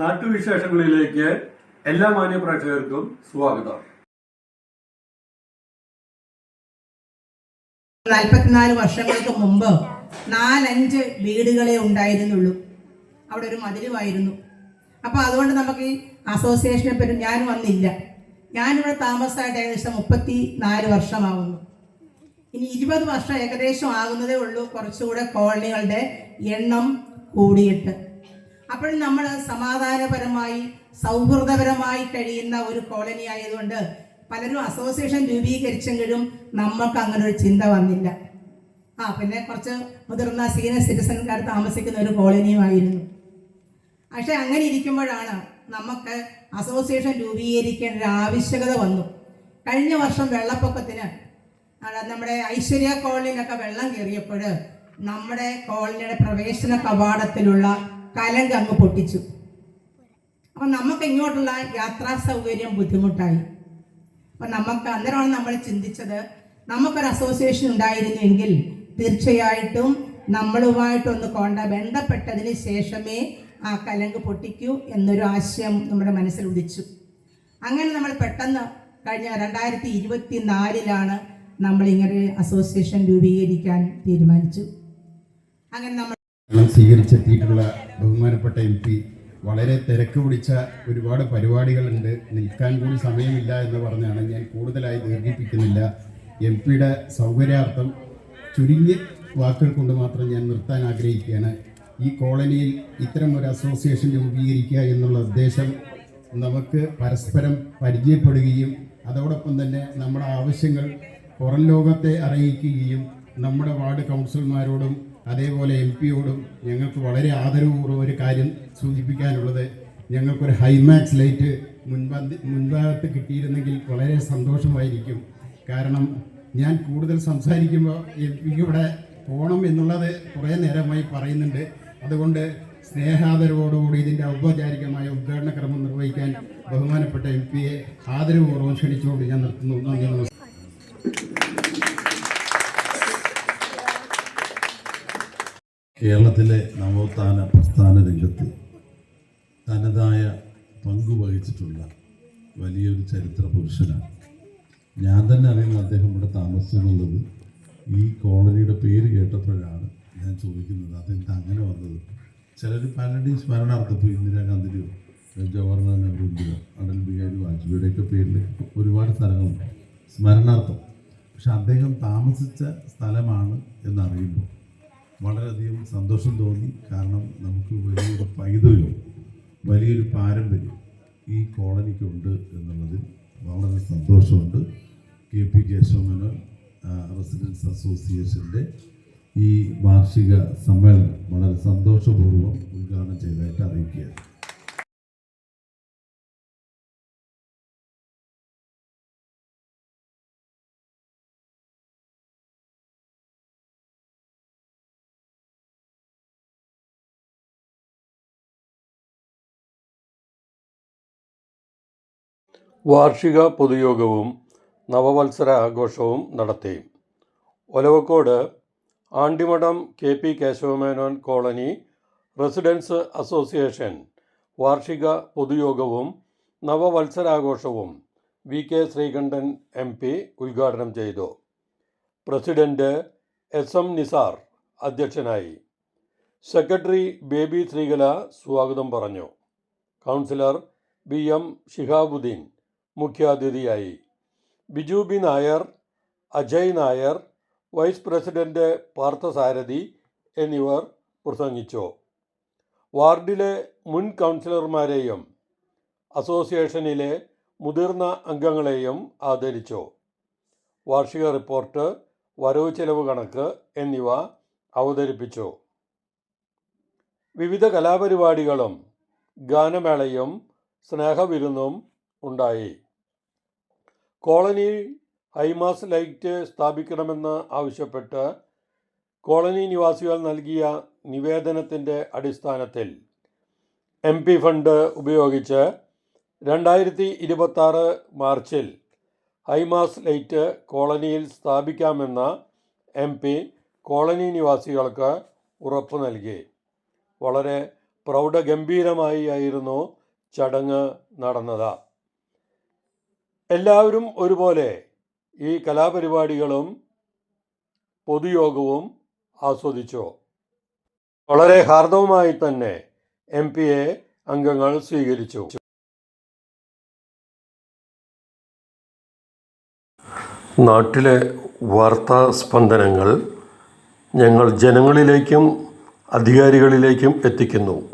നാട്ടുവിശേഷങ്ങളിലേക്ക് എല്ലാ മാന്യ പ്രേക്ഷകർക്കും സ്വാഗതം. 44 വർഷങ്ങൾക്ക് മുമ്പ് 4-5 വീടുകളെ ഉണ്ടായിരുന്നുള്ളൂ. അവിടെ ഒരു മതിലുമായിരുന്നു. അപ്പോൾ അതുകൊണ്ട് നമുക്ക് ഈ അസോസിയേഷനെ പറ്റി ഞാൻ വന്നില്ല. ഞാനിവിടെ താമസമായിട്ട് ഏകദേശം 34 വർഷമാകുന്നു. ഇനി 20 വർഷം ഏകദേശം ആകുന്നതേ ഉള്ളൂ കുറച്ചുകൂടെ കോളനികളുടെ എണ്ണം കൂടിയിട്ട്. അപ്പോഴും നമ്മൾ സമാധാനപരമായി സൗഹൃദപരമായി കഴിയുന്ന ഒരു കോളനി ആയതുകൊണ്ട് പലരും അസോസിയേഷൻ രൂപീകരിച്ചെങ്കിലും നമ്മൾക്ക് അങ്ങനെ ഒരു ചിന്ത വന്നില്ല. പിന്നെ കുറച്ച് മുതിർന്ന സീനിയർ സിറ്റിസൺകാർ താമസിക്കുന്ന ഒരു കോളനിയുമായിരുന്നു. പക്ഷെ അങ്ങനെ ഇരിക്കുമ്പോഴാണ് നമുക്ക് അസോസിയേഷൻ രൂപീകരിക്കേണ്ട ഒരു ആവശ്യകത വന്നു. കഴിഞ്ഞ വർഷം വെള്ളപ്പൊക്കത്തിന് നമ്മുടെ ഐശ്വര്യ കോളനിയിലൊക്കെ വെള്ളം കയറിയപ്പോൾ നമ്മുടെ കോളനിയുടെ പ്രവേശന കവാടത്തിലുള്ള കലങ്ക് അങ്ങ് പൊട്ടിച്ചു. അപ്പം നമുക്ക് ഇങ്ങോട്ടുള്ള യാത്രാ സൗകര്യം ബുദ്ധിമുട്ടായി. അപ്പം നമുക്ക് അന്നേരമാണ് നമ്മൾ ചിന്തിച്ചത്, നമുക്കൊരു അസോസിയേഷൻ ഉണ്ടായിരുന്നുവെങ്കിൽ തീർച്ചയായിട്ടും നമ്മളുമായിട്ടൊന്ന് ബന്ധപ്പെട്ടതിന് ശേഷമേ ആ കലങ്ക് പൊട്ടിക്കൂ എന്നൊരു ആശയം നമ്മുടെ മനസ്സിൽ ഉദിച്ചു. അങ്ങനെ നമ്മൾ പെട്ടെന്ന് കഴിഞ്ഞ 2024 നമ്മളിങ്ങനെ അസോസിയേഷൻ രൂപീകരിക്കാൻ തീരുമാനിച്ചു. അങ്ങനെ നമ്മൾ സ്വീകരിച്ചെത്തിയിട്ടുള്ള ബഹുമാനപ്പെട്ട MP വളരെ തിരക്ക് പിടിച്ച ഒരുപാട് പരിപാടികളുണ്ട്, നിൽക്കാൻ കൂടി സമയമില്ല എന്ന് പറഞ്ഞാണ് ഞാൻ കൂടുതലായി ദീർഘിപ്പിക്കുന്നില്ല. MP-യുടെ സൗകര്യാർത്ഥം ചുരുങ്ങിയ വാക്കുകൾ കൊണ്ട് മാത്രം ഞാൻ നിർത്താൻ ആഗ്രഹിക്കുകയാണ്. ഈ കോളനിയിൽ ഇത്തരം ഒരു അസോസിയേഷൻ രൂപീകരിക്കുക എന്നുള്ള ഉദ്ദേശം നമുക്ക് പരസ്പരം പരിചയപ്പെടുകയും അതോടൊപ്പം തന്നെ നമ്മുടെ ആവശ്യങ്ങൾ പുറം ലോകത്തെ അറിയിക്കുകയും നമ്മുടെ വാർഡ് കൗൺസിലർമാരോടും അതേപോലെ MP-യോടും ഞങ്ങൾക്ക് വളരെ ആദരവപൂർവ്വം ഒരു കാര്യം സൂചിപ്പിക്കാനുള്ളത്, ഞങ്ങൾക്കൊരു ഹൈമാക്സ് ലൈറ്റ് മുൻഭാഗത്ത് കിട്ടിയിരുന്നെങ്കിൽ വളരെ സന്തോഷമായിരിക്കും. കാരണം ഞാൻ കൂടുതൽ സംസാരിക്കുമ്പോൾ MP-ക്ക് ഇവിടെ പോകണം എന്നുള്ളത് കുറേ നേരമായി പറയുന്നുണ്ട്. അതുകൊണ്ട് സ്നേഹാദരവോടുകൂടി ഇതിൻ്റെ ഔപചാരികമായ ഉദ്ഘാടന ക്രമം നിർവഹിക്കാൻ ബഹുമാനപ്പെട്ട MP-യെ ആദരവപൂർവ്വം ക്ഷണിച്ചുകൊണ്ട് ഞാൻ നിർത്തുന്നു. നന്ദി, നമസ്കാരം. കേരളത്തിലെ നവോത്ഥാന പ്രസ്ഥാന രംഗത്ത് തനതായ പങ്കുവഹിച്ചിട്ടുള്ള വലിയൊരു ചരിത്ര പുരുഷനാണ്. ഞാൻ തന്നെ അറിയുന്ന അദ്ദേഹം ഇവിടെ താമസിച്ചെന്നുള്ളത് ഈ കോളനിയുടെ പേര് കേട്ടപ്പോഴാണ് ഞാൻ ചോദിക്കുന്നത്, അതെന്താ അങ്ങനെ വന്നത്. ചിലർ പലരുടെയും സ്മരണാർത്ഥം, ഇപ്പോൾ ഇന്ദിരാഗാന്ധിയോ ജവഹർലാൽ നെഹ്റുവിൻ്റെയോ അടൽ ബിഹാരി വാജ്പേയിയുടെയൊക്കെ പേരിൽ ഒരുപാട് സ്ഥലങ്ങളുണ്ട് സ്മരണാർത്ഥം. പക്ഷെ അദ്ദേഹം താമസിച്ച സ്ഥലമാണ് എന്നറിയുമ്പോൾ വളരെയധികം സന്തോഷം തോന്നി. കാരണം നമുക്ക് വലിയൊരു പൈതൃകം, വലിയൊരു പാരമ്പര്യം ഈ കോളനിക്കുണ്ട് എന്നുള്ളതിൽ വളരെ സന്തോഷമുണ്ട്. KP കേശവമേനോൻ റെസിഡൻസ് അസോസിയേഷൻ്റെ ഈ വാർഷിക സമ്മേളനം വളരെ സന്തോഷപൂർവ്വം ഉദ്ഘാടനം ചെയ്തതായിട്ട് അറിയിക്കുകയാണ്. വാർഷിക പൊതുയോഗവും നവവത്സര ആഘോഷവും നടത്തി. Olavakkode Andimadam KP Kesava Menon colony residents association വാർഷിക പൊതുയോഗവും നവവത്സരാഘോഷവും VK ശ്രീകണ്ഠൻ MP ഉദ്ഘാടനം ചെയ്തു. പ്രസിഡന്റ് SM നിസാർ അധ്യക്ഷനായി. സെക്രട്ടറി ബേബി ശ്രീകല സ്വാഗതം പറഞ്ഞു. കൗൺസിലർ BM ഷിഹാബുദ്ദീൻ മുഖ്യാതിഥിയായി. Biju B Nair, Ajay Nair, vice president Parthasarathy എന്നിവർ പ്രസംഗിച്ചു. വാർഡിലെ മുൻ കൗൺസിലർമാരെയും അസോസിയേഷനിലെ മുതിർന്ന അംഗങ്ങളെയും ആദരിച്ചു. വാർഷിക റിപ്പോർട്ട്, വരവ് ചെലവ് കണക്ക് എന്നിവ അവതരിപ്പിച്ചു. വിവിധ കലാപരിപാടികളും ഗാനമേളയും സ്നേഹവിരുന്നും ഉണ്ടായി. കോളനിയിൽ ഹൈമാസ് ലൈറ്റ് സ്ഥാപിക്കണമെന്ന് ആവശ്യപ്പെട്ട് കോളനി നിവാസികൾ നൽകിയ നിവേദനത്തിൻ്റെ അടിസ്ഥാനത്തിൽ MP ഫണ്ട് ഉപയോഗിച്ച് 2026 മാർച്ചിൽ ഹൈമാസ് ലൈറ്റ് കോളനിയിൽ സ്ഥാപിക്കാമെന്ന MP കോളനി നിവാസികൾക്ക് ഉറപ്പ് നൽകി. വളരെ പ്രൗഢഗംഭീരമായി ആയിരുന്നു ചടങ്ങ് നടന്നത്. എല്ലാവരും ഒരുപോലെ ഈ കലാപരിപാടികളും പൊതുയോഗവും ആസ്വദിച്ചു. വളരെ ഹാർദവമായി തന്നെ MP-യെ അംഗങ്ങൾ സ്വീകരിച്ചു. നാട്ടിലെ വാർത്താ സ്പന്ദനങ്ങൾ ഞങ്ങൾ ജനങ്ങളിലേക്കും അധികാരികളിലേക്കും എത്തിക്കുന്നു.